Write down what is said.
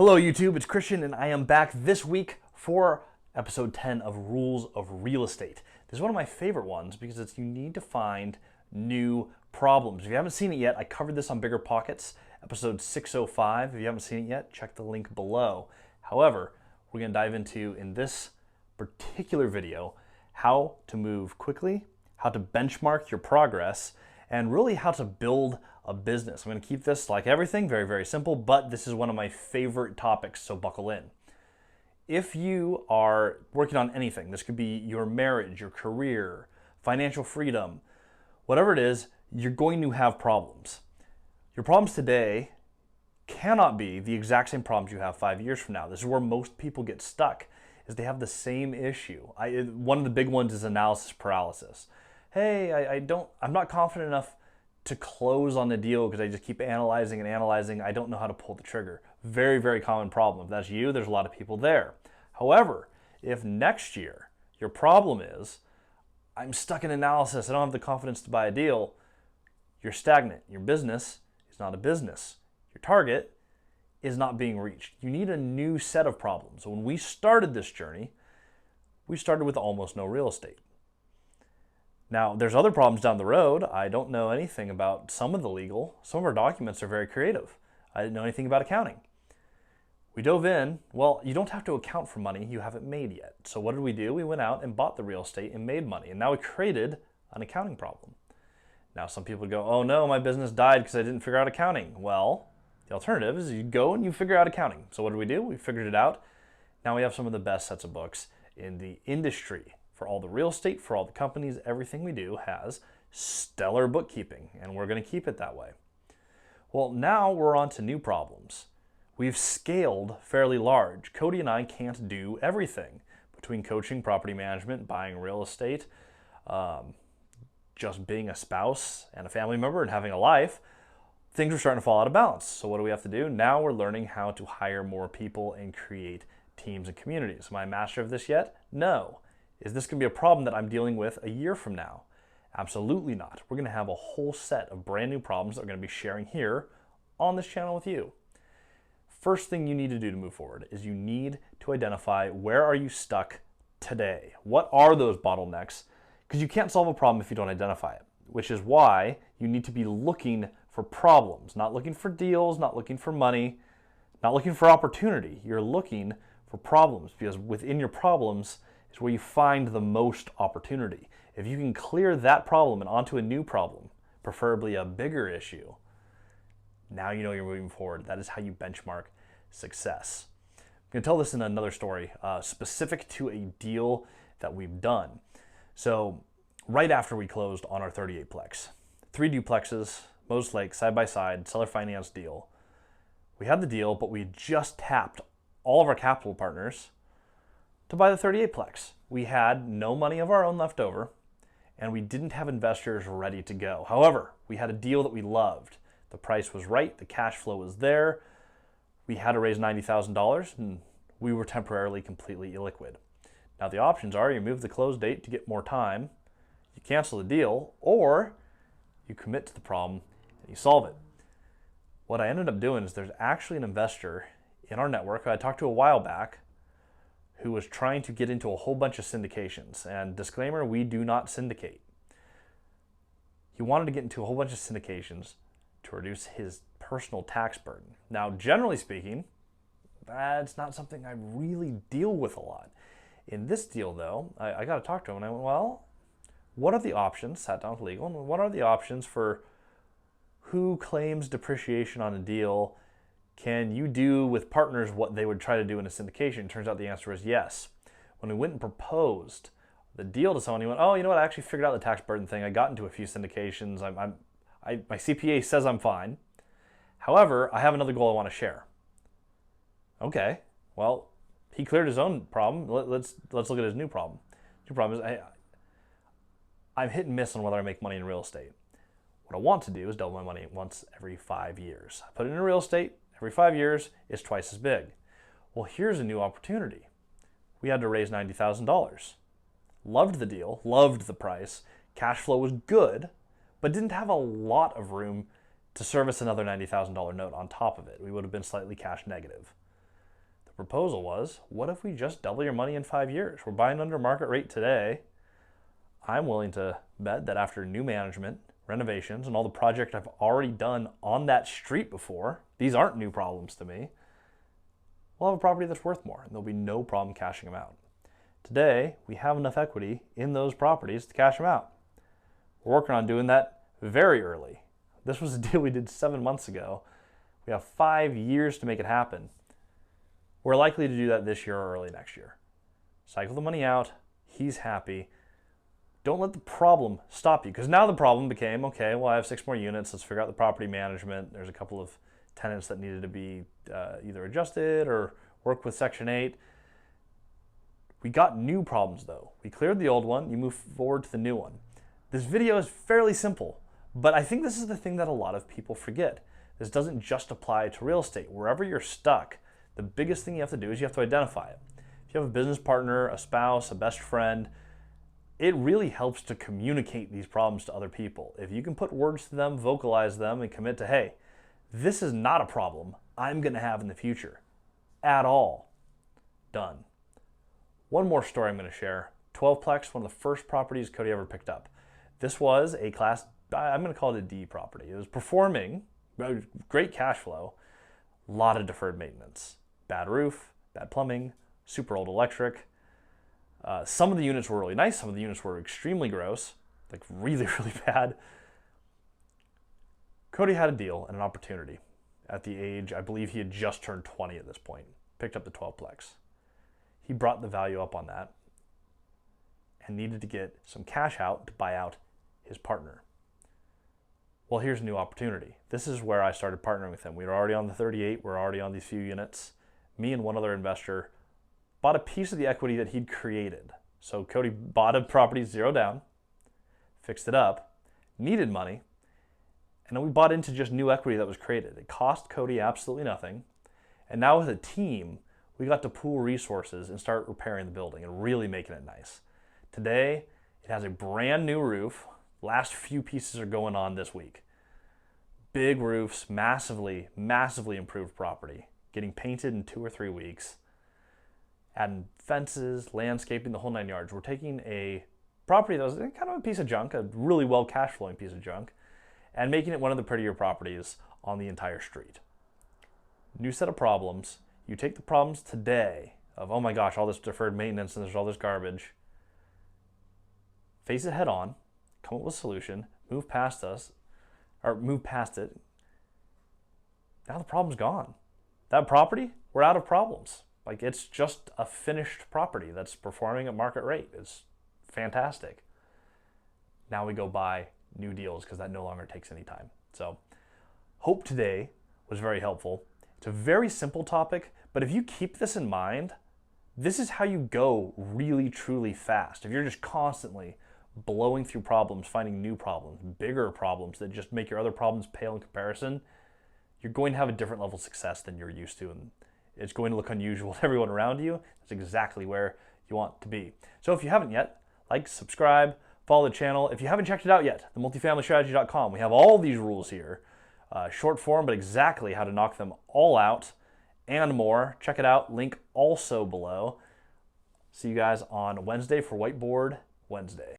Hello YouTube, it's Christian and I am back this week for episode 10 of Rules of Real Estate. This is one of my favorite ones because it's you need to find new problems. If you haven't seen it yet, I covered this on Bigger Pockets, episode 605. If you haven't seen it yet, check the link below. However, we're going to dive into, in this particular video, how to move quickly, how to benchmark your progress, and really how to build a business. I'm going to keep this, like everything, very, very simple, but this is one of my favorite topics, so buckle in. If you are working on anything, this could be your marriage, your career, financial freedom, whatever it is, you're going to have problems. Your problems today cannot be the exact same problems you have 5 years from now. This is where most people get stuck, is they have the same issue. One of the big ones is analysis paralysis. Hey, I'm not confident enough to close on the deal because I just keep analyzing and analyzing. I don't know how to pull the trigger. Very, very common problem. If that's you, there's a lot of people there. However, if next year your problem is, I'm stuck in analysis, I don't have the confidence to buy a deal, you're stagnant. Your business is not a business. Your target is not being reached. You need a new set of problems. So when we started this journey, we started with almost no real estate. Now, there's other problems down the road. I don't know anything about some of the legal. Some of our documents are very creative. I didn't know anything about accounting. We dove in. Well, you don't have to account for money you haven't made yet. So what did we do? We went out and bought the real estate and made money. And now we created an accounting problem. Now, some people go, oh no, my business died because I didn't figure out accounting. Well, the alternative is you go and you figure out accounting. So what did we do? We figured it out. Now we have some of the best sets of books in the industry. For all the real estate, for all the companies, everything we do has stellar bookkeeping, and we're going to keep it that way. Well, now we're on to new problems. We've scaled fairly large. Cody and I can't do everything. Between coaching, property management, buying real estate, just being a spouse and a family member and having a life, things are starting to fall out of balance. So what do we have to do? Now we're learning how to hire more people and create teams and communities. Am I a master of this yet? No. Is this going to be a problem that I'm dealing with a year from now? Absolutely not. We're going to have a whole set of brand new problems that we're going to be sharing here on this channel with you. First thing you need to do to move forward is you need to identify where are you stuck today? What are those bottlenecks? Because you can't solve a problem if you don't identify it, which is why you need to be looking for problems, not looking for deals, not looking for money, not looking for opportunity. You're looking for problems because within your problems is where you find the most opportunity. If you can clear that problem and onto a new problem, preferably a bigger issue, now you know you're moving forward. That is how you benchmark success. I'm going to tell this in another story, specific to a deal that we've done. So right after we closed on our 38 plex, 3 duplexes, Moses Lake, side by side, seller finance deal. We had the deal, but we just tapped all of our capital partners to buy the 38 plex. We had no money of our own left over, and we didn't have investors ready to go. However, we had a deal that we loved. The price was right, the cash flow was there. We had to raise $90,000, and we were temporarily completely illiquid. Now the options are you move the close date to get more time, you cancel the deal, or you commit to the problem and you solve it. What I ended up doing is there's actually an investor in our network who I talked to a while back who was trying to get into a whole bunch of syndications. And disclaimer, we do not syndicate. He wanted to get into a whole bunch of syndications to reduce his personal tax burden. Now, generally speaking, that's not something I really deal with a lot. In this deal, though, I got to talk to him, and I went, well, what are the options? Sat down with legal, and what are the options for who claims depreciation on a deal? Can you do with partners what they would try to do in a syndication? Turns out the answer was yes. When we went and proposed the deal to someone, he went, oh, you know what, I actually figured out the tax burden thing. I got into a few syndications. My CPA says I'm fine. However, I have another goal I want to share. Okay, well, he cleared his own problem. Let's look at his new problem. New problem is I'm hit and miss on whether I make money in real estate. What I want to do is double my money once every 5 years. I put it in real estate. Every 5 years, it's twice as big. Well, here's a new opportunity. We had to raise $90,000. Loved the deal, loved the price. Cash flow was good, but didn't have a lot of room to service another $90,000 note on top of it. We would have been slightly cash negative. proposal was, what if we just double your money in 5 years? We're buying under market rate today. I'm willing to bet that after new management, renovations, and all the projects I've already done on that street before, these aren't new problems to me, we'll have a property that's worth more, and there'll be no problem cashing them out. Today, we have enough equity in those properties to cash them out. We're working on doing that very early. This was a deal we did 7 months ago. We have 5 years to make it happen. We're likely to do that this year or early next year. Cycle the money out. He's happy. Don't let the problem stop you, because now the problem became, okay, well, I have 6 more units. Let's figure out the property management. There's a couple of tenants that needed to be either adjusted or work with Section 8. We got new problems, though. We cleared the old one. You move forward to the new one. This video is fairly simple, but I think this is the thing that a lot of people forget. This doesn't just apply to real estate. Wherever you're stuck, the biggest thing you have to do is you have to identify it. If you have a business partner, a spouse, a best friend, it really helps to communicate these problems to other people. If you can put words to them, vocalize them, and commit to, hey, this is not a problem I'm going to have in the future at all. Done. One more story I'm going to share. 12plex, one of the first properties Cody ever picked up. This was a class, I'm going to call it a D property. It was performing, great cash flow, a lot of deferred maintenance. Bad roof, bad plumbing, super old electric. Some of the units were really nice. Some of the units were extremely gross, like really, really bad. Cody had a deal and an opportunity at the age, I believe he had just turned 20 at this point, picked up the 12plex. He brought the value up on that and needed to get some cash out to buy out his partner. Well, here's a new opportunity. This is where I started partnering with him. We were already on the 38. We're already on these few units. Me and one other investor bought a piece of the equity that he'd created. So Cody bought a property 0 down, fixed it up, needed money, and then we bought into just new equity that was created. It cost Cody absolutely nothing. And now with a team, we got to pool resources and start repairing the building and really making it nice. Today, it has a brand new roof. Last few pieces are going on this week. Big roofs, massively, massively improved property. Getting painted in 2 or 3 weeks. Adding fences, landscaping, the whole 9 yards. We're taking a property that was kind of a piece of junk, a really well cash flowing piece of junk, and making it one of the prettier properties on the entire street. New set of problems. You take the problems today of, oh my gosh, all this deferred maintenance and there's all this garbage. Face it head on, come up with a solution, move past it. Now the problem's gone. That property, we're out of problems. Like, it's just a finished property that's performing at market rate. It's fantastic. Now we go buy new deals because that no longer takes any time. So, hope today was very helpful. It's a very simple topic, but if you keep this in mind, this is how you go really, truly fast. If you're just constantly blowing through problems, finding new problems, bigger problems that just make your other problems pale in comparison, you're going to have a different level of success than you're used to, and it's going to look unusual to everyone around you. That's exactly where you want to be. So if you haven't yet, like, subscribe, follow the channel. If you haven't checked it out yet, the multifamilystrategy.com, we have all these rules here. Short form, but exactly how to knock them all out and more. Check it out. Link also below. See you guys on Wednesday for Whiteboard Wednesday.